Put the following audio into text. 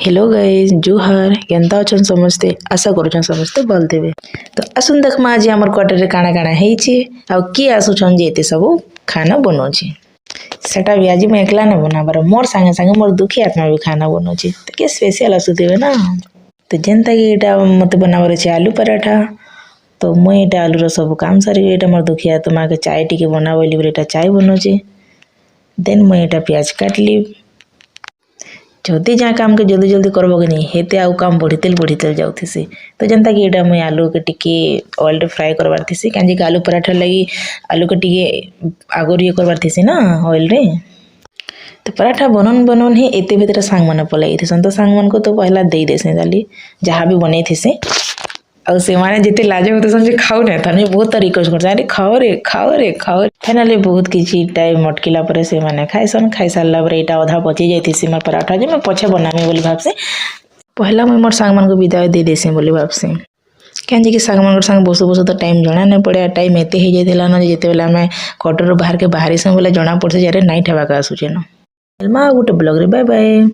Hello guys जुहार केनता अछन समस्ते आशा करूछन समस्ते भल देबे। तो आसुन देखमा आज हमर क्वार्टर रे काना काना हेछि आ की आसुछन जे एते सब खाना बनोछि सेटा भी आज मैं एकला न बनाबर मोर संगे संगे मोर दुखी आत्मा भी खाना बनोछि तो के स्पेशल आसु देबे ना। तो जेनता कि एटा मते बनाबर छै आलू पराठा। तो मैं एटा आलू रो सब काम सारी एटा मोर दुखी आत्मा के चाय टिके बनावली एटा चाय बनोछि। देन मैं एटा प्याज काटली जल्दी जहाँ काम के जल्दी जल्दी करबो कि नहीं हेते आउ काम बढ़ितेल जाउथिसी। तो जनता कि एटा मैं आलू के टिके ऑयल रे फ्राई करबार थिसी कांजे आलू पराठा लगी आलू के टिके आगोर ये करबार थिसी ना ऑयल रे। तो पराठा बनन ही एते भीतर सांग मन पलाई थिसन तो सांग मन को तो पहला देई देसे डाली जहाँ भी बनै थिसे और से माने जेते लाजे होते समझे खाऊ नै थाने बहुत रिक्वेस्ट करछ अरे खाओ रे फाइनली बहुत किछि टाइम मटकिला परे से माने खाइ सारला परे एटा आधा बची जाइथिसी मोर पराठा जे मैं पछे बनामी बोली भाबसे पहला मैं मोर सांग मन को विदाई दे देसी बोली भाबसे कांजे कि सांग मन संग बसु तो टाइम जना नै पड़े टाइम एते हे जाइथिला न जेते बेला मैं क्वार्टर बाहर के बाहरी से बोले जना पड़से जे रे नाइट हेबा का आसुचे न। एलमा गुटे ब्लॉग रे बाय बाय।